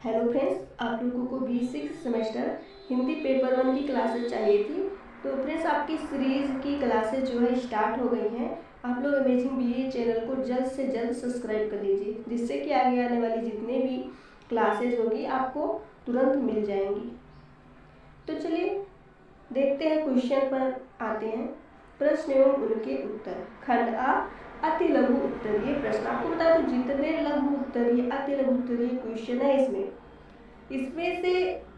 Hello friends, आप लोगों को B6 सेमेस्टर हिंदी पेपर 1 की क्लासेस चाहिए थी। तो फ्रेंड्स, आपकी सीरीज़ की क्लासेस जो है स्टार्ट हो गई हैं। आप लोग अमेजिंग BA चैनल को जल्द से जल्द सब्सक्राइब कर लीजिए, जिससे कि आगे आने वाली जितने भी क्लासेस होगी आपको तुरंत मिल जाएंगी। तो चलिए देखते हैं, क्वेश्चन पर आते हैं। प्रश्न एवं उनके उत्तर, खंड आ, अति लघु उत्तरीय प्रश्न। आपको बता दो, जितने लघु उत्तरीय अति लघु उत्तरीय क्वेश्चन है इसमें से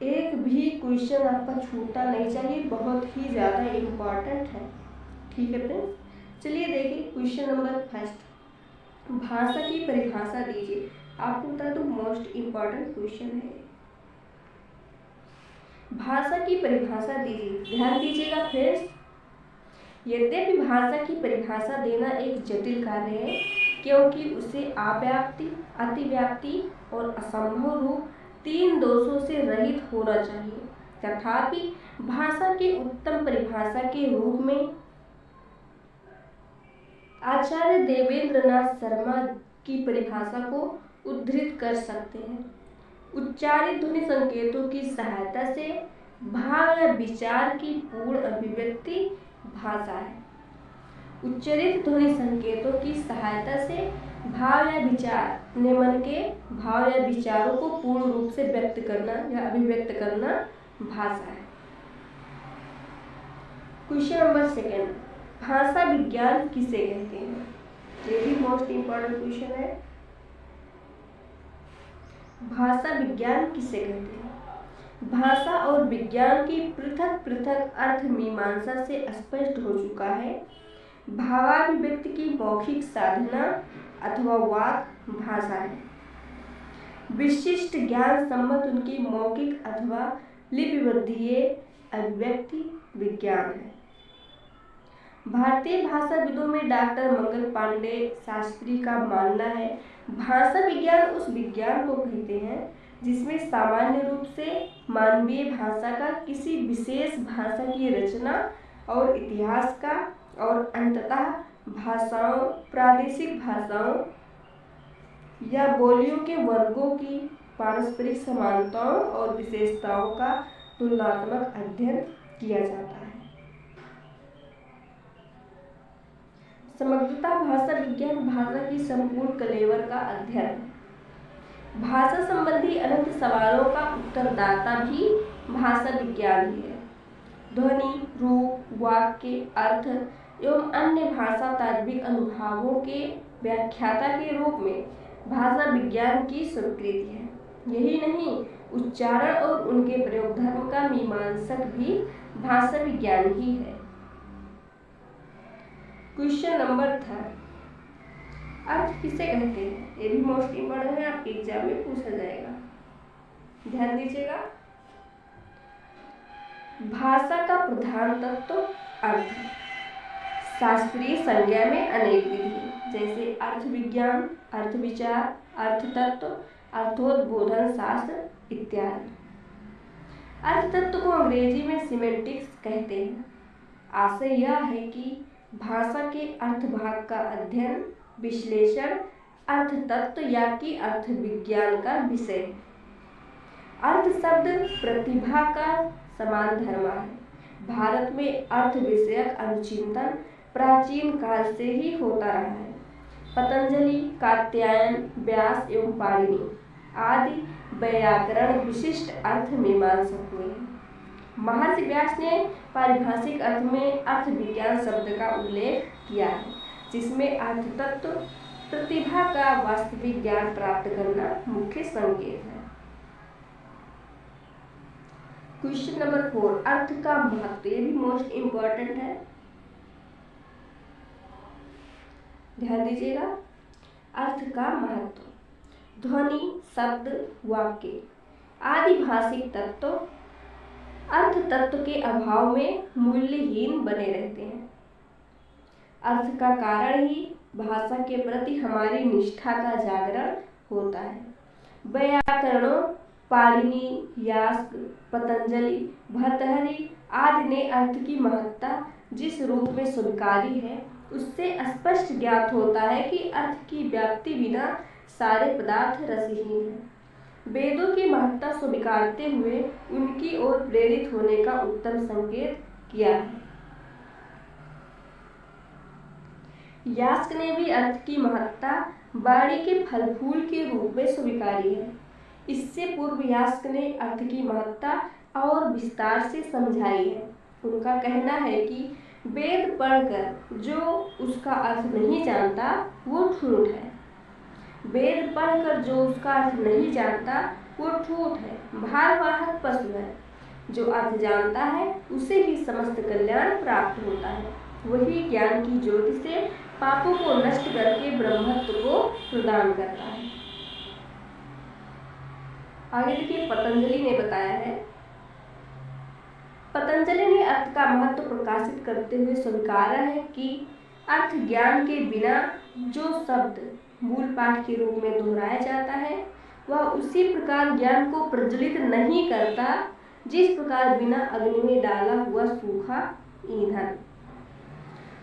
एक भी क्वेश्चन आपका छूटना नहीं चाहिए, बहुत ही ज़्यादा इम्पॉर्टेंट है। ठीक है फ्रेंड्स, चलिए देखिए क्वेश्चन नंबर फर्स्ट, भाषा की परिभाषा दीजिए। आपको बता दो, मोस्ट इम्पॉर्टेंट क्वेश्चन है। भाषा की परिभाषा दीजिए। ध्यान दीजिएगा फ्रेंड्स, यद्यपि भाषा की परिभाषा देना एक जटिल कार्य है, क्योंकि उसे अव्याप्ति, अतिव्याप्ति और असंभव रूप 3 दोषों से रहित होना चाहिए। तथापि भाषा के उत्तम परिभाषा के रूप में आचार्य देवेंद्रनाथ शर्मा की परिभाषा को उद्धृत कर सकते हैं। उच्चारित ध्वनि संकेतों की सहायता से भाव या विचार की पूर्ण अभिव्यक्ति भाषा है। उच्चारित ध्वनि संकेतों की सहायता से भाव या विचार, अपने मन के भाव या विचारों को पूर्ण रूप से व्यक्त करना या अभिव्यक्त करना भाषा है। क्वेश्चन नंबर सेकेंड, भाषा विज्ञान किसे कहते हैं? ये भी मोस्ट इम्पोर्टेंट क्वेश्चन है। भाषा विज्ञान किसे कहते हैं? भाषा और विज्ञान की पृथक पृथक अर्थ मीमांसा से स्पष्ट हो चुका है। भावाभिव्यक्ति की मौखिक साधना अथवा वाक भाषा है। विशिष्ट ज्ञान सम्मत उनकी मौखिक अथवा लिपिबद्धीय अभिव्यक्ति विज्ञान है। भारतीय भाषाविदों में डॉक्टर मंगल पांडे शास्त्री का मानना है, भाषा विज्ञान उस विज्ञान को कहते हैं जिसमें सामान्य रूप से मानवीय भाषा का किसी विशेष भाषा की रचना और इतिहास का और अंततः भाषाओं, प्रादेशिक भाषाओं या बोलियों के वर्गों की पारस्परिक समानताओं और विशेषताओं का तुलनात्मक अध्ययन किया जाता है। समग्रता भाषा विज्ञान भाषा की संपूर्ण कलेवर का अध्ययन है। भाषा संबंधी अनंत सवालों का उत्तरदाता भी भाषा विज्ञान ही है। ध्वनि, रूप, वाक्य, अर्थ एवं अन्य भाषा तात्विक अनुभावों के व्याख्याता के रूप में भाषा विज्ञान की स्वीकृति है। यही नहीं, उच्चारण और उनके प्रयोग धर्म का मीमांसक भी भाषा विज्ञान ही है। क्वेश्चन नंबर थर्ड, अर्थ किसे कहते हैं? ये भी मोस्ट इम्पोर्टेंट है, आपके एग्जाम में पूछा जाएगा। ध्यान दीजिएगा, भाषा का प्रधान तत्व अर्थ है। शास्त्रीय संज्ञा में अनेक विधि, जैसे अर्थ विज्ञान, अर्थ विचार, अर्थ तत्व, अर्थोद्बोधन शास्त्र इत्यादि। अर्थ तत्व को अंग्रेजी में सिमेंटिक्स कहते हैं। आशय यह है कि भाषा के अर्थ भाग का अध्ययन, विश्लेषण अर्थ तत्व या कि अर्थ विज्ञान का विषय है। अर्थ शब्द प्रतिभा का समान धर्म है। भारत में अर्थ विषयक अनुचिंतन प्राचीन काल से ही होता रहा है। पतंजलि, कात्यायन, व्यास एवं पाणिनि आदि व्याकरण विशिष्ट अर्थ मीमांसक हुए हैं। महर्षि व्यास ने पारिभाषिक अर्थ में अर्थ विज्ञान शब्द का उल्लेख किया है, जिसमें अर्थ तत्व प्रतिभा का वास्तविक ज्ञान प्राप्त करना मुख्य संकेत है। क्वेश्चन नंबर 4, अर्थ का महत्व। ये भी मोस्ट इम्पोर्टेंट है, ध्यान दीजिएगा। अर्थ का महत्व, ध्वनि, शब्द, वाक्य आदि भाषिक तत्व अर्थ तत्व के अभाव में मूल्यहीन बने रहते हैं। अर्थ का कारण ही भाषा के प्रति हमारी निष्ठा का जागरण होता है। व्याकरणों पाणिनि, यास्क, पतंजलि, भर्तृहरि आदि ने अर्थ की महत्ता जिस रूप में स्वीकारी है, उससे स्पष्ट ज्ञात होता है कि अर्थ की व्याप्ति बिना सारे पदार्थ रसहीन हैं। वेदों की महत्ता स्वीकारते हुए उनकी ओर प्रेरित होने का उत्तम संकेत किया है। यास्क ने भी अर्थ की महत्ता वाणी के फल फूल के रूप में स्वीकारी है। इससे पूर्व यास्क ने अर्थ की महत्ता और विस्तार से समझाई है। उनका कहना है कि वेद पढ़कर जो उसका अर्थ नहीं जानता वो ठूठ है। वेद पढ़कर जो उसका अर्थ नहीं जानता वो ठूठ है, भारवाहक पशु है। जो अर्थ जानता है उसे ही समस्त कल्याण प्राप्त होता है। वही ज्ञान की ज्योति से पापों को नष्ट करके ब्रह्मत्व को प्रदान करता है। आगे देखिए, पतंजलि ने बताया है। पतंजलि ने अर्थ का महत्व प्रकाशित करते हुए स्वीकारा है कि अर्थ ज्ञान के बिना जो शब्द मूल पाठ के रूप में दोहराया जाता है वह उसी प्रकार ज्ञान को प्रज्वलित नहीं करता जिस प्रकार बिना अग्नि में डाला हुआ सूखा ईंधन।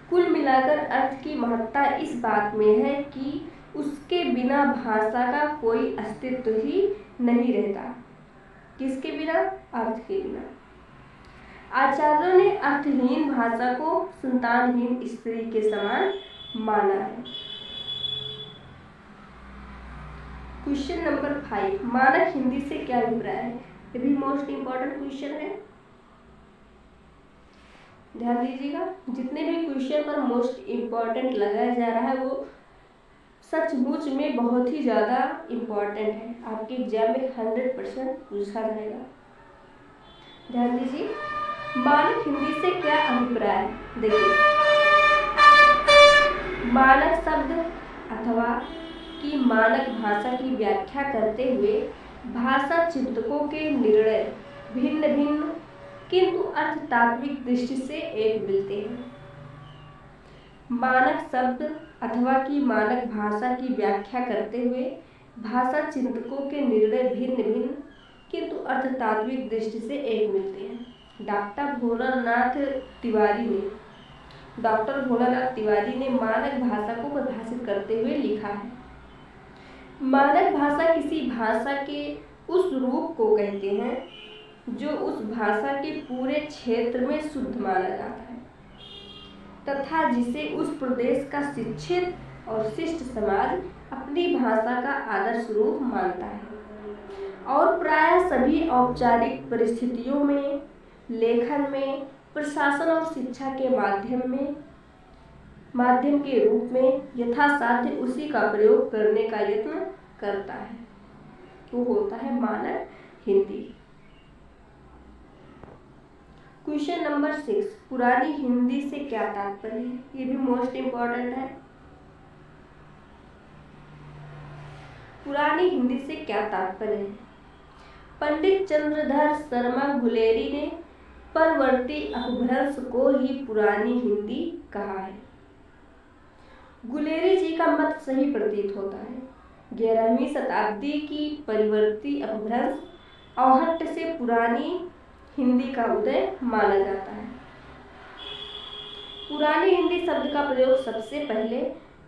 कुल मिलाकर अर्थ की महत्ता इस बात में है कि उसके बिना भाषा का कोई अस्तित्व ही नहीं रहता। किसके बिना? अर्थ के बिना। आचार्यों ने अर्थहीन भाषा को संतानहीन स्त्री के समान माना है। क्वेश्चन नंबर 5, मानक हिंदी से क्या अभिप्राय है? ये भी मोस्ट इंपॉर्टेंट क्वेश्चन है, ध्यान दीजिएगा। जितने भी क्वेश्चन पर मोस्ट इंपॉर्टेंट लगाया जा रहा है वो सचमुच में बहुत ही ज़्यादा इम्पॉर्टेंट है। आपके एग्जाम में 100% पूछा जाएगा। ध्यान दीजिए, मानक हिंदी से क्या अभिप्राय है? देखिए, मानक शब्द अथवा कि मानक भाषा की व्याख्या करते हुए भाषा चिंतकों के निर्णय भिन्न भिन्न किंतु अर्थ तात्विक दृष्टि से एक मिलते हैं। मानक शब्द अथवा कि मानक भाषा की व्याख्या करते हुए भाषा चिंतकों के निर्णय भिन्न भिन्न किंतु अर्थ तात्विक दृष्टि से एक मिलते हैं। डॉक्टर भोलानाथ तिवारी ने मानक भाषा को परिभाषित करते हुए लिखा है, मानक भाषा किसी भाषा के उस रूप को कहते हैं जो उस भाषा के पूरे क्षेत्र में शुद्ध माना जाता है तथा जिसे उस प्रदेश का शिक्षित और शिष्ट समाज अपनी भाषा का आदर्श रूप मानता है और प्रायः सभी औपचारिक परिस्थितियों में, लेखन में, प्रशासन और शिक्षा के माध्यम के रूप में यथासाध्य उसी का प्रयोग करने का यत्न करता है। वो होता है मानक हिंदी। क्वेश्चन नंबर 6, पुरानी हिंदी से क्या तात्पर्य है? ये भी मोस्ट इंपॉर्टेंट है। पुरानी हिंदी से क्या तात्पर्य है? पंडित चंद्रधर शर्मा गुलेरी ने परवर्ती अपभ्रंश को ही पुरानी हिंदी कहा है। गुलेरी जी का मत सही प्रतीत होता है। 11वीं शताब्दी की परिवर्ती अपभ्रंश औहट्ट से पुरानी हिंदी का उदय माना जाता है। पुरानी हिंदी शब्द का प्रयोग सबसे पहले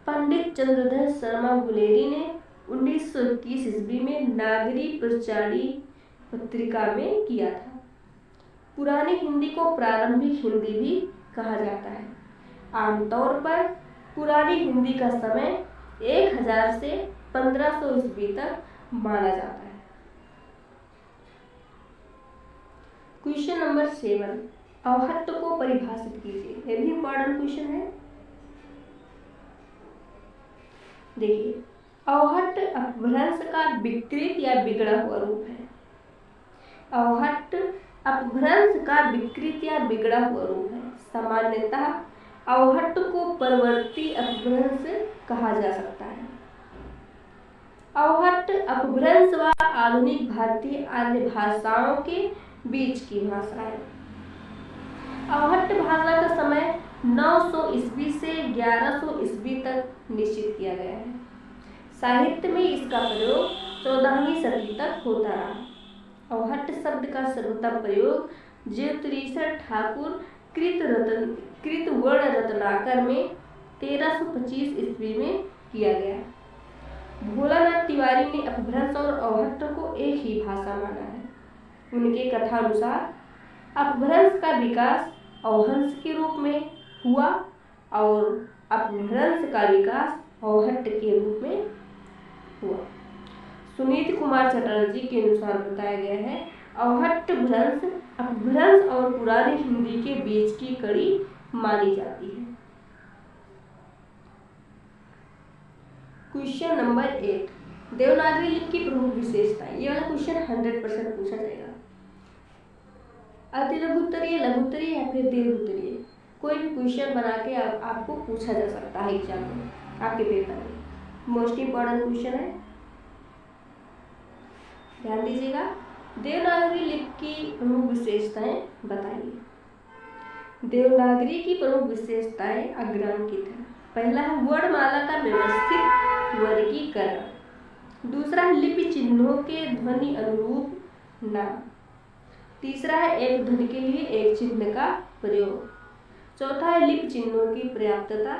पंडित चंद्रधर शर्मा गुलेरी ने 1921 ईस्वी में नागरी प्रचारी पत्रिका में किया था। पुरानी हिंदी को प्रारंभिक हिंदी भी कहा जाता है। आमतौर पर पुरानी हिंदी का समय 1000 से 1500 ईस्वी तक माना जाता है। क्वेश्चन नंबर 7, औहट्ट को परिभाषित कीजिए। यह भी इंपॉर्टेंट क्वेश्चन है। देखिए, औहट्ट अपभ्रंश का विकृत या बिगड़ा हुआ रूप है। औहट्ट अपभ्रंश का विकृत या बिगड़ा हुआ रूप है। सामान्यतः औहट्ट को परवर्ती अपभ्रंश कहा जा सकता है। औहट्ट अपभ्रंश व आधुनिक भारतीय आर्य भाषाओं के बीच की भाषा है। औहट्ट भाषा का समय 900 ईस्वी से 1100 ईस्वी तक निश्चित किया गया है। साहित्य में इसका प्रयोग 14वीं सदी तक होता रहा। औहट्ट शब्द का सर्वोत्तम प्रयोग ज्योतिरीश्वर ठाकुर कृतवर्ण रत्नाकर में 1325 ईस्वी में किया गया। भोलानाथ तिवारी ने अपभ्रंश और अवहट्ट को एक ही भाषा माना है। उनके कथानुसार अपभ्रंश का विकास अवहंस के रूप में हुआ और अपभ्रंश का विकास अवहट्ट के रूप में हुआ। सुनीत कुमार चटर्जी के अनुसार बताया गया है अवहट्ट भ्रंश अपभ्रंश और पुरानी हिंदी के बीच की कड़ी मानी जाती है। क्वेश्चन नंबर 8, देवनागरी लिपि की प्रमुख विशेषताएं। ये वाला क्वेश्चन 100% पूछा जाएगा। अति लघुत्तरीय, लघुत्तरीय या फिर दीर्घोत्तरीय, कोई भी क्वेश्चन बना के आपको पूछा जा सकता है एग्जाम में, आपके पेपर में। मोस्ट इंपॉर्टेंट क्वेश्चन है, ध्यान दीजिएगा। देवनागरी लिपि की प्रमुख विशेषताएं बताइए। देवनागरी की प्रमुख विशेषताएं अग्रांकित है। पहला है वर्णमाला का व्यवस्थित वर्गीकरण। दूसरा है लिपि चिन्हों के ध्वनि अनुरूप नाम। तीसरा है एक ध्वनि के लिए एक चिन्ह का प्रयोग। चौथा है लिपि चिन्हों की पर्याप्तता।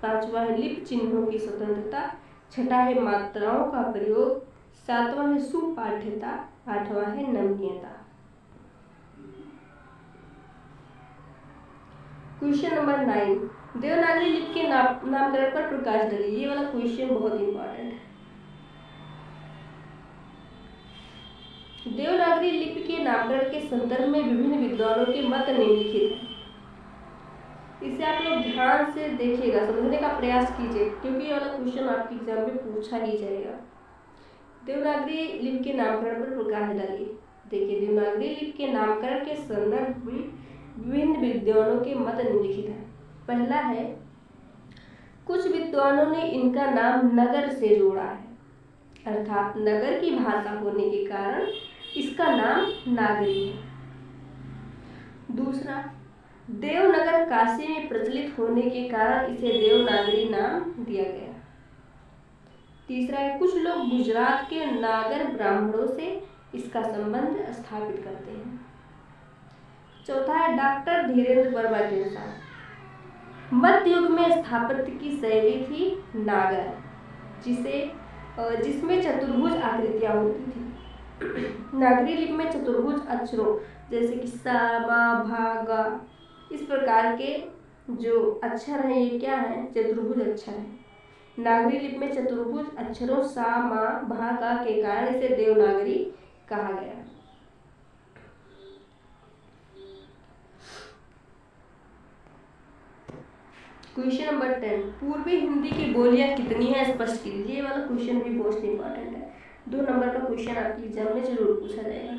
पांचवा है लिपि चिन्हों की स्वतंत्रता। छठा है मात्राओं का प्रयोग। सातवां है सुपाठ्यता। आठवां है नमनीयता। क्वेश्चन नंबर 9, देवनागरी लिपि के नामकरण पर प्रकाश डालिए। ये वाला क्वेश्चन बहुत इंपॉर्टेंट है। देवनागरी लिपि के नामकरण के संदर्भ में विभिन्न विद्वानों के मत निम्नलिखित हैं। इसे आप लोग ध्यान से देखिएगा, समझने का प्रयास कीजिए, क्योंकि ये वाला क्वेश्चन आपके एग्जाम में पूछा ही जाएगा। देवनागरी लिपि के नामकरण पर प्रकाश डालिए। देखिए, देवनागरी लिपि के नामकरण के संदर्भ में विभिन्न विद्वानों के मत निम्नलिखित हैं। पहला है, कुछ विद्वानों ने इनका नाम नगर से जोड़ा है, अर्थात नगर की भाषा होने के कारण इसका नाम नागरी है। दूसरा, देवनगर काशी में प्रचलित होने के कारण इसे देवनागरी नाम दिया गया। तीसरा है, कुछ लोग गुजरात के नागर ब्राह्मणों से इसका संबंध स्थापित करते हैं। चौथा है, डॉक्टर धीरेन्द्र वर्मा के अनुसार मध्य युग में स्थापत्य की शैली थी नागर, जिसमें चतुर्भुज आकृतियां होती थी। नागरी लिपि में चतुर्भुज अक्षरों जैसे कि सा, मा, भा, गा, इस प्रकार के जो अक्षर हैं ये क्या है, चतुर्भुज अक्षर है। नागरी लिपि में चतुर्भुज अक्षरों सा, मा, भा, गा के कारण इसे देवनागरी कहा गया। क्वेश्चन नंबर 10, पूर्वी हिंदी की बोलियां कितनी है स्पष्ट कीजिए। ये वाला क्वेश्चन भी मोस्ट इंपॉर्टेंट है। 2 नंबर का क्वेश्चन आपके एग्जाम में जरूर पूछा जाएगा।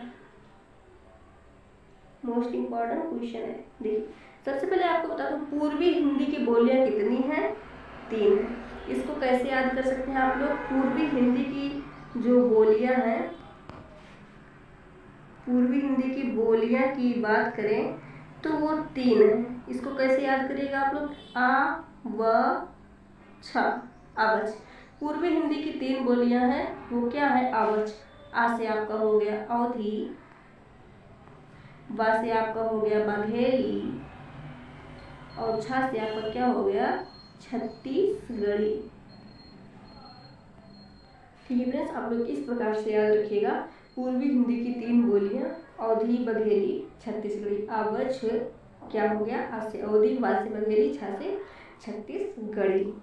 मोस्ट इंपॉर्टेंट क्वेश्चन है। देखिए, सबसे पहले आपको बता दूं, पूर्वी हिंदी की बोलियां कितनी हैं? 3 है। इसको कैसे याद कर सकते हैं आप लोग? पूर्वी हिंदी की जो बोलियां हैं, पूर्वी हिंदी की बोलियां की बात करें तो वो 3 है। इसको कैसे याद करिएगा आप लोग? आ, व, छ, आवच। पूर्वी हिंदी की 3 बोलियां हैं, वो क्या है? आवच। आ से आपका हो गया अवधी, बा से आपका हो गया बघेली, और छा से आपका क्या हो गया? छत्तीसगढ़ी। ठीक है फ्रेंड्स, आप लोग इस प्रकार से याद रखिएगा। पूर्वी हिंदी की 3 बोलियां अवधी, बघेली, छत्तीसगढ़ी। आवच क्या हो गया? आ से अवधी, बा से बघेली, छा से छत्तीसगढ़ी।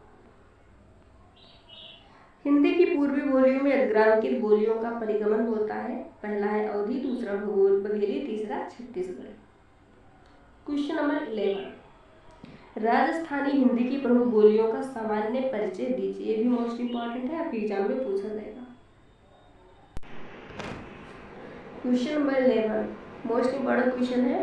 हिंदी की पूर्वी बोलियों में अग्रांकित बोलियों का परिगमन होता है। पहला है अवधी, दूसरा बघेली, तीसरा छत्तीसगढ़ी। क्वेश्चन नंबर 11, राजस्थानी हिंदी की प्रमुख बोलियों का सामान्य परिचय दीजिए। ये भी मोस्ट इंपॉर्टेंट है, आपके एग्जाम में पूछा जाएगा। Question number 11 most important question है,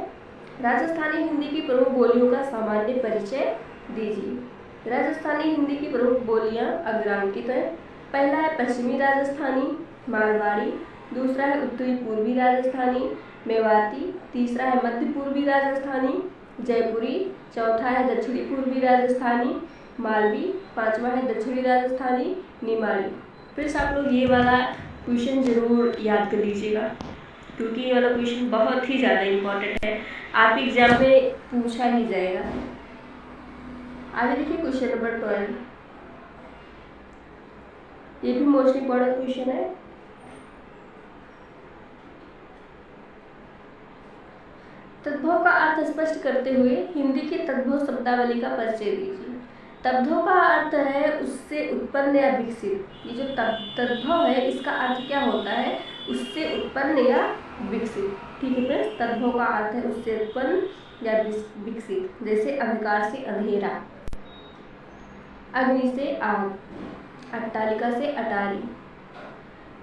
राजस्थानी हिंदी की प्रमुख बोलियों का सामान्य परिचय दीजिए। राजस्थानी हिंदी की प्रमुख बोलियां अग्रांकित हैं। पहला है पश्चिमी राजस्थानी, मारवाड़ी। दूसरा है उत्तरी पूर्वी राजस्थानी, मेवाती। तीसरा है मध्य पूर्वी राजस्थानी, जयपुरी। चौथा है दक्षिणी पूर्वी राजस्थानी, मालवी। पांचवा है दक्षिणी राजस्थानी, निमाड़ी। फिर आप लोग ये वाला क्वेश्चन जरूर याद कर लीजिएगा, क्योंकि ये वाला क्वेश्चन बहुत ही ज़्यादा इम्पोर्टेंट है, आपके एग्जाम में पूछा ही जाएगा। आगे देखिए क्वेश्चन नंबर 12, ये भी मोस्ट इम्पोर्टेंट क्वेश्चन है। तद्भव का अर्थ स्पष्ट करते हुए हिंदी की तद्भव शब्दावली का परिचय दीजिए। तद्भव का अर्थ है उससे उत्पन्न या विकसित। ये जो तद्भव है इसका अर्थ क्या होता है? उससे उत्पन्न या विकसित। ठीक है फ्रेंड्स, तद्भव का अर्थ है उससे उत्पन्न या विकसित। जैसे अंधकार से अंधेरा, अग्नि से आग, अट्टालिका से अटारी,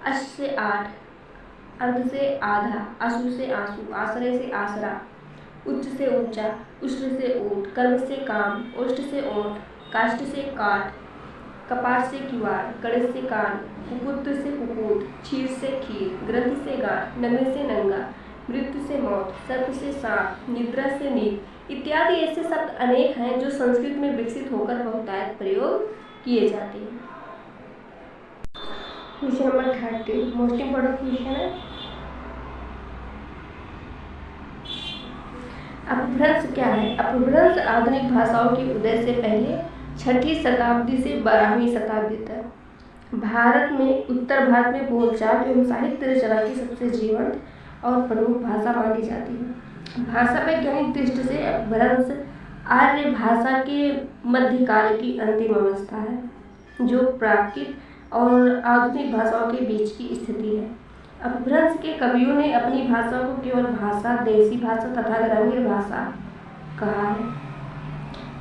अश से आठ, अर्ध से आधा, आंसू से आंसू, आश्रय से आसरा, उच्च से ऊंचा, उष्ण से ऊंट, कर्म से काम, ओष्ठ से ओंठ, काष्ठ से काट, कपाट से किवाड़, कड़े से कान, कुकुट से कुकुट, क्षीर से खीर, ग्रंथ से गांठ, नंगे से नंगा, मृत्यु से मौत, सर्प से सांप, निद्रा से नींद इत्यादि ऐसे शब्द अनेक हैं जो संस्कृत में विकसित होकर बहुतायत प्रयोग किए जाते हैं। Question number 30 most important question है। अपभ्रंश क्या है? अपभ्रंश आधुनिक भाषाओं के उदय से पहले 6ठी शताब्दी से 12वीं शताब्दी तक भारत में उत्तर भारत में बोलचाल एवं साहित्य रचना की सबसे जीवंत और प्रमुख भाषा मानी जाती है। भाषा वैज्ञानिक दृष्टि से अपभ्रंश आर्य भाषा के मध्यकाल की अंतिम अवस्था है जो प्राकृत और आधुनिक भाषाओं के बीच की स्थिति है। अपभ्रंश के कवियों ने अपनी भाषा को केवल भाषा, देसी भाषा तथा ग्रामीण भाषा कहा है।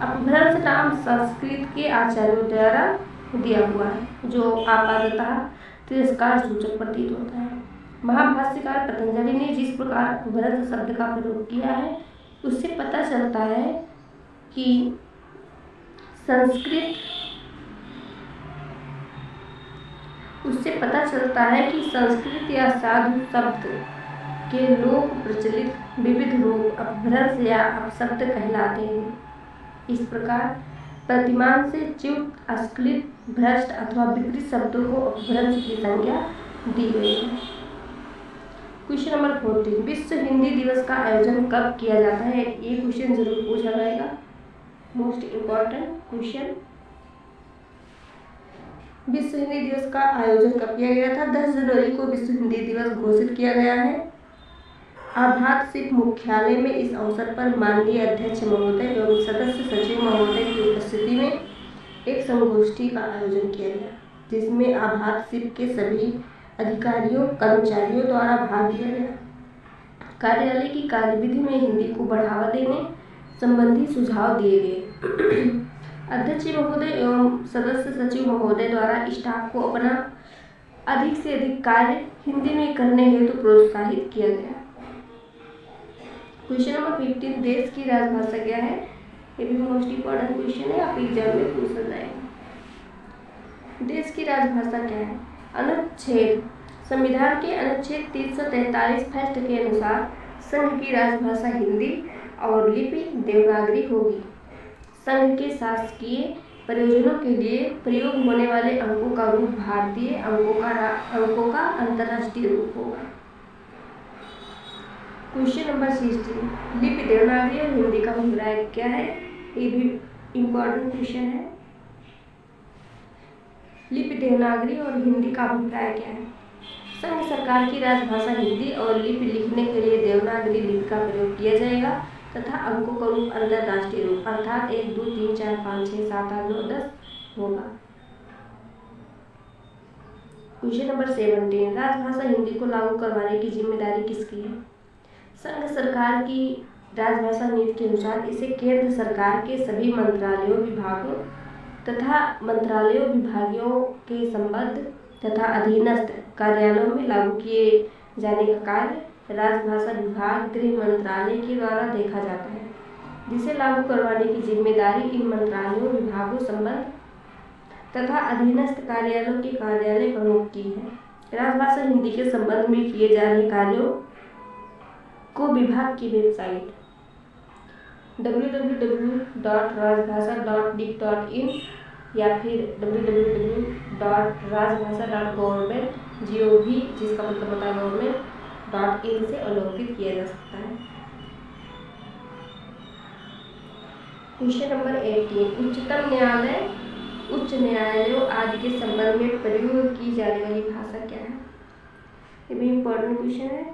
अपभ्रंश नाम संस्कृत के आचार्यों द्वारा दिया हुआ है जो आपाततः तिरस्कार सूचक प्रतीत होता है। महाभाष्यकार पतंजलि ने जिस प्रकार अपभ्रंश शब्द का प्रयोग किया है उससे पता चलता है कि संस्कृत या साधु शब्द के लोक प्रचलित विविध रूप अपभ्रंश या अपशब्द कहलाते हैं। इस प्रकार प्रतिमान से च्युत, अस्खलित, भ्रष्ट अथवा विपरीत शब्दों को अपभ्रंश की संज्ञा दी गई है। क्वेश्चन नंबर 14 विश्व हिंदी दिवस का आयोजन कब किया जाता है? ये क्वेश्चन जरूर पूछा जाएगा, मोस्ट इम्पोर्टेंट क्वेश्चन। विश्व हिंदी दिवस का आयोजन कब किया गया था? 10 जनवरी को विश्व हिंदी दिवस घोषित किया गया है। आभात सिख मुख्यालय में इस अवसर पर माननीय अध्यक्ष महोदय एवं सदस्य सचिव महोदय की उपस्थिति में एक संगोष्ठी का आयोजन किया गया जिसमें आभात सिख के सभी अधिकारियों कर्मचारियों द्वारा भाग लिया गया। कार्यालय की कार्यविधि में हिंदी को बढ़ावा देने संबंधी सुझाव दिए गए। अध्यक्ष महोदय एवं सदस्य सचिव महोदय द्वारा स्टाफ को अपना अधिक से अधिक कार्य हिंदी में करने हेतु प्रोत्साहित किया गया। क्वेश्चन नंबर 15 देश की राजभाषा क्या है? ये भी मोस्ट इम्पोर्टेंट क्वेश्चन है, आप एग्जाम में पूछा जाएगा। देश की राजभाषा क्या है? अनुच्छेद संविधान के अनुच्छेद 343 फर्स्ट के अनुसार संघ की राजभाषा हिंदी और लिपि देवनागरी होगी। संघ के शासकीय प्रयोजनों के लिए प्रयोग होने वाले अंकों का रूप भारतीय अंकों का अंतर्राष्ट्रीय रूप होगा। क्वेश्चन नंबर 16 लिपि देवनागरी और हिंदी का अभिप्राय क्या है? ये भी इम्पोर्टेंट क्वेश्चन है। लिपि देवनागरी और हिंदी का अभिप्राय क्या है? संघ सरकार की राजभाषा हिंदी और लिपि लिखने के लिए देवनागरी लिपि का प्रयोग किया जाएगा तथा अंकों का रूप अंतर्राष्ट्रीय रूप अर्थात 1 2 3 4 5 6 7 8 9 10 होगा। क्वेश्चन नंबर 17 राजभाषा हिंदी को लागू करवाने की जिम्मेदारी किसकी है? संघ सरकार की राजभाषा नीति के अनुसार इसे केंद्र सरकार के सभी मंत्रालयों विभागों तथा विभागों के संबद्ध तथा अधीनस्थ कार्यालयों में लागू किए जाने का कार्य राजभाषा विभाग गृह मंत्रालय के द्वारा देखा जाता है जिसे लागू करवाने की जिम्मेदारी इन मंत्रालयों विभागों संबंध तथा अधीनस्थ कार्यालयों के कार्यालय प्रमुख की है। राजभाषा हिंदी के संबंध में किए जा रहे कार्यों को विभाग की वेबसाइट www.rajbhasha.dic.in या फिर www.rajbhasha.government.gov जिसका मतलब होता है government.in से अवलोकित किया जा सकता है। क्वेश्चन नंबर 18 उच्चतम न्यायालय उच्च न्यायालयों आदि के संबंध में प्रयोग की जाने वाली भाषा क्या है? ये भी इम्पोर्टेंट क्वेश्चन है।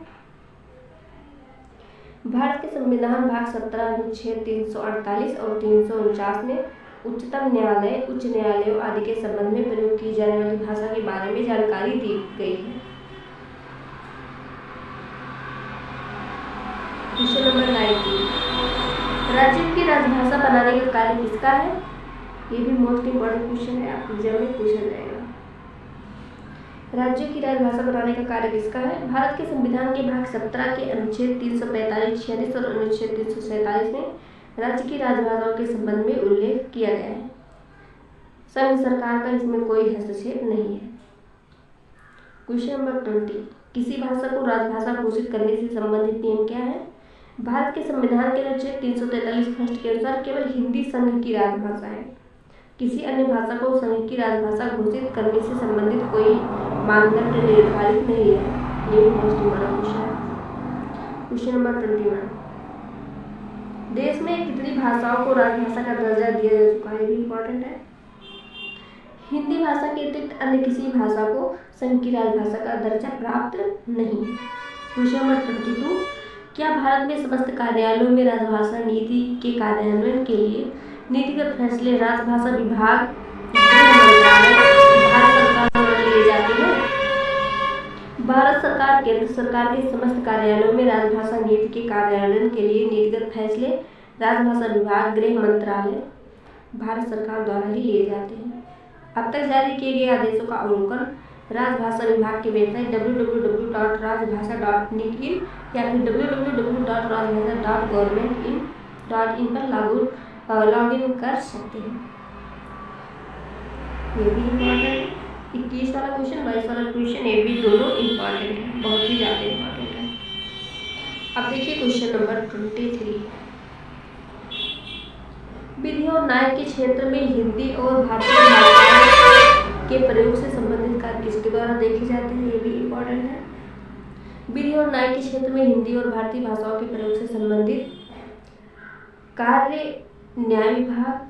भारत के संविधान भाग 17 अनुच्छेद 348 और 349 में उच्चतम न्यायालय, उच्च न्यायालयों आदि के संबंध में प्रयोग की जाने वाली भाषा के बारे में जानकारी दी गई है। क्वेश्चन नंबर 19, राज्य की राजभाषा बनाने का कार्य किसका है? ये भी मोस्ट इम्पोर्टेंट क्वेश्चन है, आपके एग्जाम में पूछा जाएगा। राज्य की राजभाषा बनाने का कार्य किसका है? भारत के संविधान के भाग 17 के अनुच्छेद 345, 46 और अनुच्छेद 347 में राज्य की राजभाषाओं के संबंध में उल्लेख किया गया है। संघ सरकार का इसमें कोई हस्तक्षेप नहीं है। क्वेश्चन नंबर 20, किसी भाषा को राजभाषा घोषित करने से संबंधित नियम क्या है? भारत के संविधान के अनुच्छेद 343 फर्स्ट के अनुसार केवल हिंदी संघ की राजभाषा है। किसी अन्य भाषा को संघ की राजभाषा घोषित करने से संबंधित कोई मानदंड निर्धारित नहीं है। ये मोस्ट इम्पोर्टेंट क्वेश्चन है। क्वेश्चन नंबर 21, देश में कितनी भाषाओं को राजभाषा का दर्जा दिया जा चुका है? ये भी इम्पोर्टेंट है। हिंदी भाषा के अतिरिक्त अन्य किसी भाषा को संघ की राजभाषा का दर्जा प्राप्त नहीं है। क्वेश्चन नंबर 22, क्या भारत में समस्त कार्यालयों में राजभाषा नीति के कार्यान्वयन के लिए नीतिगत फैसले राजभाषा विभाग, भारत सरकार द्वारा लिए जाते हैं? भारत सरकार केंद्र सरकार के समस्त कार्यालयों में राजभाषा नीति के कार्यान्वयन के लिए नीतिगत फैसले राजभाषा विभाग, गृह मंत्रालय, भारत सरकार द्वारा ही लिए जाते हैं। अब तक जारी किए गए आदेशों का अवलोकन राजभाषा विभाग की वेबसाइट www.rajbhasha.nic या फिर www.rajbhasha.government.in पर लॉगिन कर सकते हैं। ये भी इम्पोर्टेंट 21 वाला क्वेश्चन, 22 वाला क्वेश्चन, ये भी दोनों इम्पोर्टेंट है, बहुत ही ज़्यादा इम्पोर्टेंट है। अब देखिए क्वेश्चन नंबर 23, विधि और न्याय के क्षेत्र में हिंदी और भारतीय भाषाओं के प्रयोग से संबंधित कार्य किसके द्वारा देखे जाते हैं? ये भी इम्पोर्टेंट है। विधि और न्याय के क्षेत्र में हिंदी और भारतीय भाषाओं के प्रयोग से संबंधित कार्य न्याय विभाग,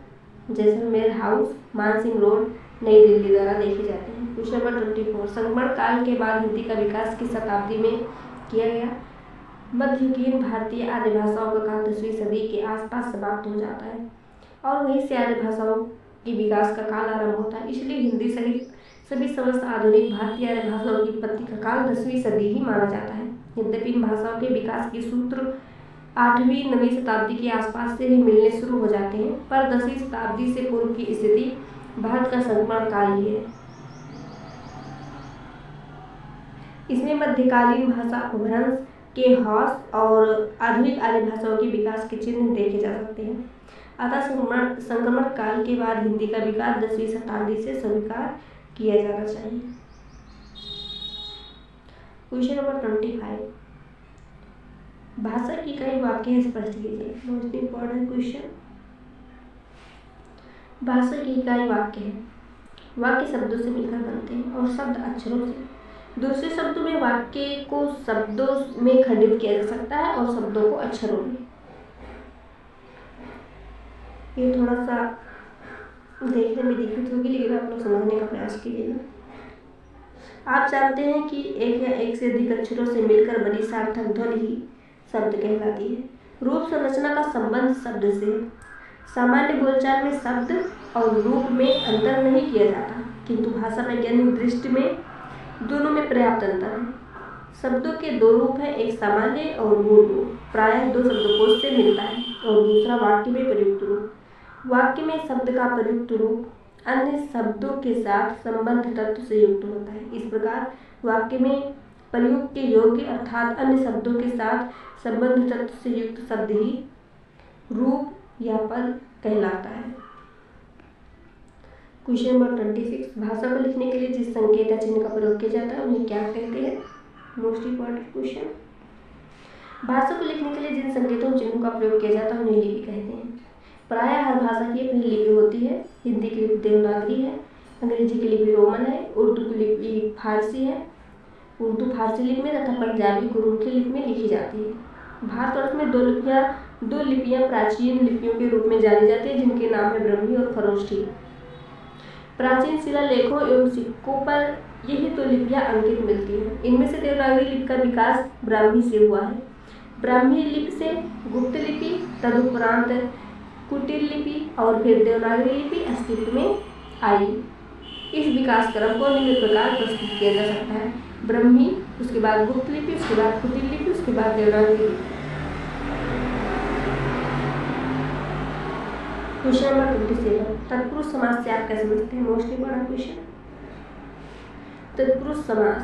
जैसलमेर हाउस, मानसिंह रोड, नई दिल्ली द्वारा देखे जाते हैं। क्वेश्चन नंबर 24, संक्रमण काल के बाद हिंदी का विकास किस शताब्दी में किया गया? मध्ययुगीन भारतीय आर्य भाषाओं का काल 10वीं सदी के आसपास समाप्त हो जाता है और वहीं से आर्य भाषाओं के विकास का काल आरंभ होता है। इसलिए हिंदी सहित सभी समस्त आधुनिक भारतीय आर्य भाषाओं की उत्पत्ति का काल 10वीं सदी ही माना जाता है। यद्यपि इन भाषाओं के विकास के सूत्र 8वीं 9वीं शताब्दी के आसपास से ही मिलने शुरू हो जाते हैं, पर 10वीं शताब्दी से पूर्व की स्थिति भारत का संक्रमण काल ही है। इसमें मध्यकालीन भाषा अपभ्रंश के ह्रास और आधुनिक आर्य भाषाओं के विकास के चिन्ह देखे जा सकते हैं। अतः संक्रमण काल के बाद हिंदी का विकास 10वीं शताब्दी से स्वीकार किया जाना चाहिए। क्वेश्चन नंबर 25, भाषा की कई वाक्य स्पष्ट कीजिए। Most important question. भाषा की इकाई वाक्य है। वाक्य शब्दों से मिलकर बनते हैं और शब्द अक्षरों से। दूसरे शब्दों में वाक्य को शब्दों में खंडित किया जा सकता है और शब्दों को अक्षरों में। ये थोड़ा सा देखने में दिक्कत होगी, लेकिन आप लोग समझने का प्रयास कीजिएगा। आप जानते हैं कि एक या एक से अधिक अक्षरों से मिलकर बनी सार्थक ध्वनि ही शब्द कहलाती है। रूप संरचना का संबंध शब्द से है। सामान्य बोलचाल में शब्द और रूप में अंतर नहीं किया जाता, किंतु भाषा वैज्ञानिक दृष्टि में दोनों में पर्याप्त अंतर है। शब्दों के दो रूप हैं, एक सामान्य और मूल रूप प्रायः दो शब्दकोश से मिलता है और दूसरा वाक्य में प्रयुक्त रूप। वाक्य में शब्द का प्रयुक्त रूप अन्य शब्दों के साथ संबंध तत्व से युक्त होता है। इस प्रकार वाक्य में प्रयोग के योग्य अर्थात अन्य शब्दों के साथ संबंध तत्व से युक्त शब्द ही रूप या पद कहलाता है। क्वेश्चन नंबर 26, भाषा को लिखने के लिए जिस संकेत या चिन्ह का प्रयोग किया जाता है उन्हें क्या कहते हैं? Most important question. भाषा को लिखने के लिए जिन संकेतों और चिन्हों का प्रयोग किया जाता है उन्हें लिपि कहते हैं। प्रायः हर भाषा की अपनी लिपि होती है। हिंदी की लिपि देवनागरी है, अंग्रेजी की लिपि रोमन है, उर्दू की लिपि फारसी है, उर्दू फारसी लिपि में तथा पंजाबी गुरुमुखी लिपि में लिखी जाती है। भारतवर्ष में दो लिपियां प्राचीन लिपियों के रूप में जानी जाती है, जिनके नाम है ब्रह्मी और खरोष्ठी। प्राचीन शिलालेखों एवं सिक्कों पर यही तो लिपियां अंकित मिलती हैं। इनमें से देवनागरी लिपि का विकास ब्राह्मी से हुआ है। ब्राह्मी लिपि से गुप्त लिपि, तदुपरांत कुटिल लिपि और फिर देवनागरी लिपि अस्तित्व में आई। इस विकास क्रम को निम्न प्रकार प्रस्तुत किया जा सकता है: ब्राह्मी, उसके बाद गुप्त लिपि, उसके बाद कुटिल लिपि, उसके बाद देवनागरी लिपि। क्वेश्चन नंबर 27, तत्पुरुष समास से आप क्या समझते हैं? Most important question. तत्पुरुष समास,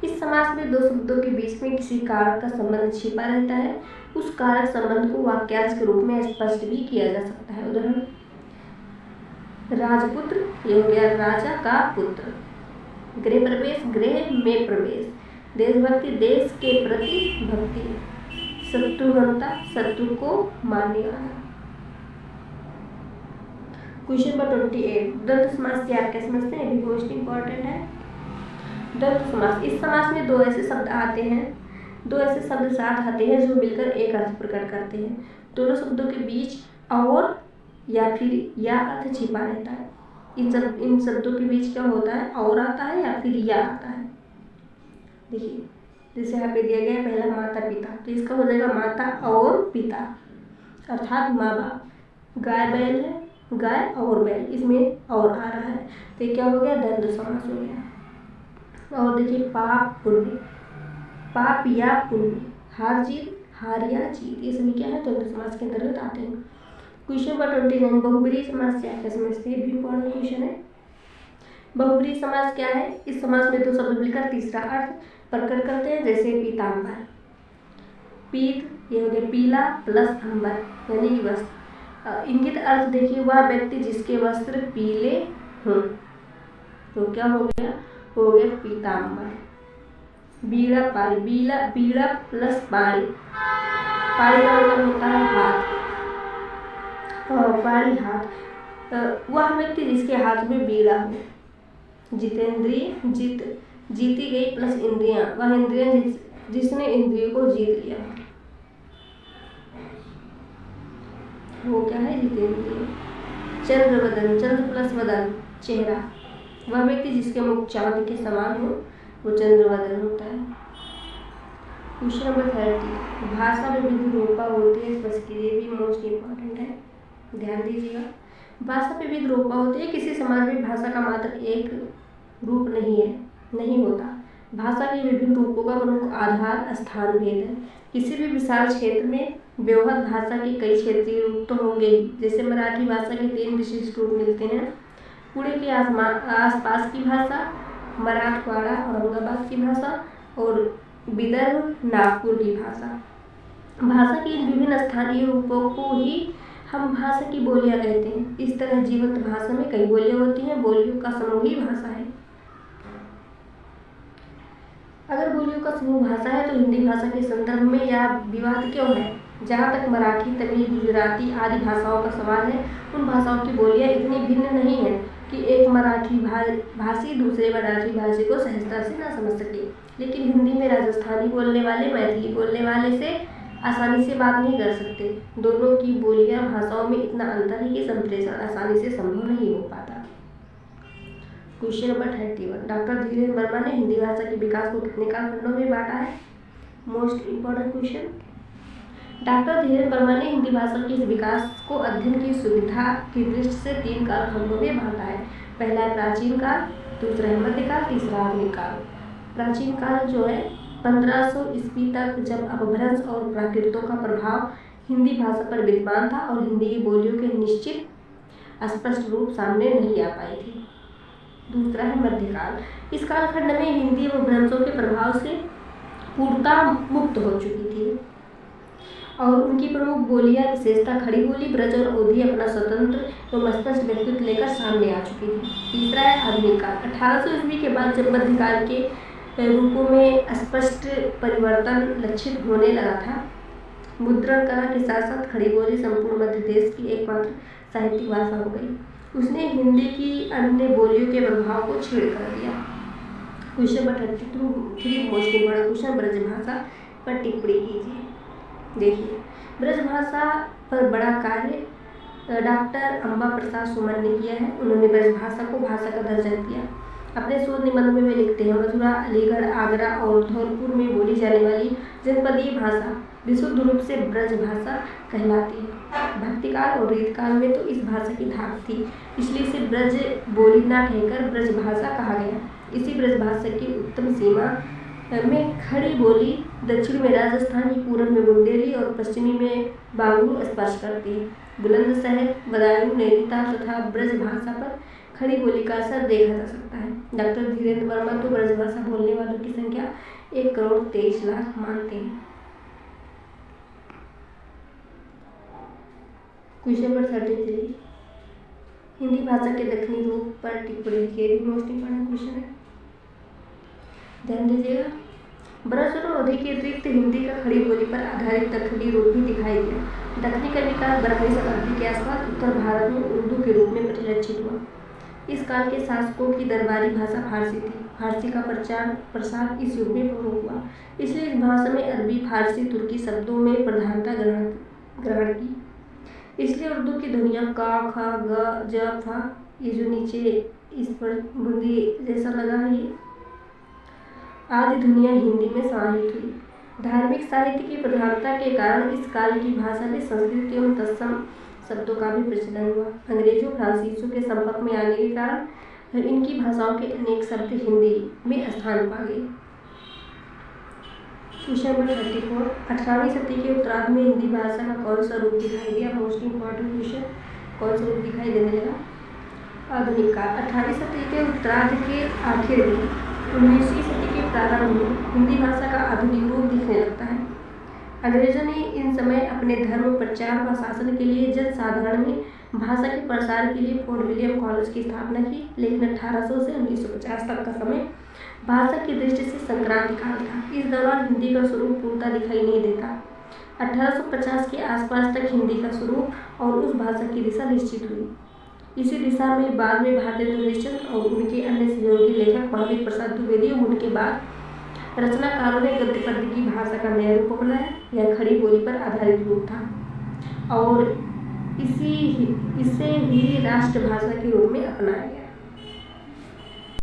इस समास में दो शब्दों के बीच में किसी कारक का संबंध छिपा रहता है। उस कारक संबंध को वाक्यांश के रूप में स्पष्ट भी किया जा सकता है। उदाहरण, राजपुत्र, ये हो गया राजा का पुत्र। गृह प्रवेश, गृह में प्रवेश। देशभक्ति, देश के प्रति भक्ति। शत्रुघ्नता, शत्रु को मारने वाला। क्वेश्चन नंबर 28, द्वंद्व समास से आप क्या समझते हैं? ये मोस्ट इंपॉर्टेंट है। द्वंद्व समास, इस समास में दो ऐसे शब्द आते हैं, दो ऐसे शब्द साथ आते हैं जो मिलकर एक अर्थ प्रकट करते हैं। दोनों शब्दों के बीच और या फिर या अर्थ छिपा रहता है। इन शब्दों के बीच क्या होता है? और आता है या फिर या आता है। देखिए, जैसे यहाँ पे दिया गया है पहला माता पिता, तो इसका हो जाएगा माता और पिता, अर्थात माँ बाप। गाय बैल है, गाय और बैल, इसमें और आ रहा है, तो ये क्या हो गया? द्वंद्व समास हो गया। और देखिए, पाप पुण्य, पाप या पुण्य, हार जीत, हार या जीत, ये सभी क्या है? द्वंद्व समास के अंतर्गत आते हैं। क्वेश्चन नंबर 29, बहुब्रीहि समास से आप क्या समझते हैं? भी इंपॉर्टेंट क्वेश्चन है। बहुब्रीहि समास क्या है? इस समास में दो शब्द मिलकर तीसरा अर्थ प्रकट करते हैं, जैसे पीतांबर, पीत, ये हो गया पीला प्लस अंबर यानी कि वस्त्र। इंगित अर्थ देखिए, वह व्यक्ति जिसके वस्त्र पीले हों, तो क्या हो गया? हो गया पीतांबर। बीड़ा पारी, बीड़ा प्लस पारी, पारी का मतलब होता है हाथ, पारी हाथ। वह व्यक्ति जिसके हाथ में बीड़ा हो। जितेंद्रिय, जीती गई प्लस इंद्रियां, वह इंद्रियां जिसने इंद्रियों को जीत लिया, वो क्या है? जितेंद्रिय। चंद्रवदन, चंद्र प्लस वदन, चेहरा, वह व्यक्ति जिसके मुख चांद के समान हो, वो चंद्रवदन होता है। क्वेश्चन नंबर 30, भाषा में विविध रूपा होती है, स्पष्ट कीजिए। भी मोस्ट इंपॉर्टेंट है, ध्यान दीजिएगा। भाषा में विविध रूपा होती है। किसी समाज में भाषा का मात्र एक रूप नहीं होता। भाषा के विभिन्न रूपों का प्रमुख आधार स्थान भेद है। किसी भी विशाल क्षेत्र में व्यवहार भाषा के कई क्षेत्रीय रूप तो होंगे ही। जैसे मराठी भाषा के 3 विशिष्ट रूप मिलते हैं: पुणे के आसपास की भाषा, मराठवाड़ा औरंगाबाद की भाषा और विदर्भ नागपुर की भाषा। भाषा के इन विभिन्न स्थानीय रूपों को ही हम भाषा की बोलियां कहते हैं। इस तरह जीवंत भाषा में कई बोलियां होती हैं। बोलियों का समूह ही भाषा है। अगर बोलियों का समूह भाषा है तो हिंदी भाषा के संदर्भ में यह विवाद क्यों है? जहाँ तक मराठी, तमिल, गुजराती आदि भाषाओं का सवाल है, उन भाषाओं की बोलियां इतनी भिन्न नहीं है कि एक मराठी भाषी दूसरे मराठी भाषी को सहजता से ना समझ सके। लेकिन हिंदी में राजस्थानी बोलने वाले मैथिली बोलने वाले से आसानी से बात नहीं कर सकते। दोनों की बोलियां भाषाओं में इतना अंतर है कि संप्रेषण आसानी से संभव नहीं हो पाता। Question number 31, doctor Dhirendra Verma ने हिंदी भाषा के विकास को कितने कालखंडों में बांटा है? Most important question. Doctor Dhirendra Verma ने हिंदी भाषा के विकास को अध्ययन की सुविधा की दृष्टि से 3 कालखंडों में बांटा है। पहला है प्राचीन काल, दूसरा है मध्यकाल, तीसरा आधुनिक काल। प्राचीन काल जो है 1500 ईस्वी तक, जब अपभ्रंश और प्राकृतों का प्रभाव हिंदी भाषा पर विद्यमान था और हिंदी की बोलियों के निश्चित स्पष्ट रूप सामने नहीं आ पाई थी। दूसरा है मध्यकाल। इस कालखंड में हिंदी अपभ्रंशों के प्रभाव से पूर्णतः मुक्त हो चुकी थी और उनकी प्रमुख बोलियां विशेषतः खड़ी बोली, ब्रज और अवधी अपना स्वतंत्र एवं स्पष्ट व्यक्तित्व लेकर सामने आ चुकी थी। तीसरा है आधुनिक काल। 1800 ईस्वी के बाद जब मध्यकाल के रूपों में स्पष्ट परिवर्तन लक्षित होने लगा था, मुद्रण कला के साथ साथ खड़ी बोली संपूर्ण मध्य देश की एकमात्र साहित्यिक भाषा हो गई। उसने हिंदी की अन्य बोलियों के प्रभाव को छीड़ कर दिया। Question number 32 most important question, Brajbhasha पर टिप्पणी कीजिए। देखिए, ब्रजभाषा पर बड़ा कार्य डॉक्टर अम्बा प्रसाद सुमन ने किया है। उन्होंने ब्रजभाषा को भाषा का दर्जा दिया। अपने शोध निबंध में वे लिखते हैं, मथुरा, अलीगढ़, आगरा और धौलपुर में बोली जाने वाली जनपदीय भाषा विशुद्ध रूप से ब्रजभाषा कहलाती है। भक्तिकाल और रीतकाल में तो इस भाषा की धाक थी, इसलिए इसे ब्रज बोली न कहकर ब्रजभाषा कहा गया। इसी ब्रजभाषा की उत्तम सीमा में खड़ी बोली दक्षिण में राजस्थानी, पूर्व में बुंदेली और पश्चिमी में बांग्लू स्पर्श करती है। बुलंदशहर, बदायूं, नैनीताल तथा ब्रजभाषा पर खड़ी बोली का असर देखा जा सकता है। डॉक्टर धीरेन्द्र वर्मा तो ब्रजभाषा बोलने वालों की संख्या 1,23,00,000 मानते हैं। क्वेश्चन नंबर 33, हिंदी भाषा के दक्षिणी रूप पर टिप्पणी लिखिए। भी मोस्ट इंपॉर्टेंट क्वेश्चन है, ध्यान दीजिएगा। ब्रज और अवधी के अतिरिक्त हिंदी का खड़ी बोली पर आधारित दक्षिणी रूप भी दिखाई दिया। दक्षिणी का विकास 12वीं शताब्दी के आसपास उत्तर भारत में उर्दू के रूप में परिलक्षित हुआ। इस काल के शासकों की दरबारी भाषा फारसी थी। फारसी का प्रसार इस युग में पूर्ण हुआ, इसलिए इस भाषा में अरबी, फारसी, तुर्की शब्दों में प्रधानता ग्रहण की। इसलिए उर्दू की ध्वनियाँ का, ख, ग, ज, फ, ये जो नीचे इस पर बूंदी जैसा लगा है, ये आदि ध्वनियाँ हिंदी में समाहित हुई। धार्मिक साहित्य की प्रधानता के कारण इस काल की भाषा में संस्कृत एवं तत्सम शब्दों का भी प्रचलन हुआ। अंग्रेजों, फ्रांसीसियों के संपर्क में आने के कारण इनकी भाषाओं के अनेक शब्द हिंदी में स्थान पा गए। क्वेश्चन नंबर 34, 18वीं सदी के उत्तरार्ध में हिंदी भाषा का कौन सा रूप दिखाई दिया? मोस्ट इंपॉर्टेंट क्वेश्चन, कौन सा रूप दिखाई देने लगा? आधुनिक काल। 18वीं सदी के उत्तरार्ध के आखिर में 19वीं सदी के प्रारंभ में हिंदी भाषा का आधुनिक रूप दिखने लगता है। अंग्रेजों ने इन समय अपने धर्म प्रचार व शासन के लिए जनसाधारण में भाषा के प्रसार के लिए फोर्ट विलियम कॉलेज की स्थापना की, लेकिन 1800 से 1950 तक का समय भाषा की दृष्टि से संक्रांति काल था। इस दौरान हिंदी का स्वरूप पूर्णतः दिखाई नहीं देता। 1850 के आसपास तक हिंदी का स्वरूप और उस भाषा की दिशा निश्चित हुई। इसी दिशा में बाद में भारतेंद्र हरिश्चंद्र और उनके अन्य सहयोगी लेखक महावीर प्रसाद द्विवेदी और उनके बाद रचनाकारों ने गद्य पद्य की भाषा का नया रूप बनाया। यह खड़ी बोली पर आधारित रूप था और इसे ही राष्ट्रभाषा के रूप में अपनाया गया।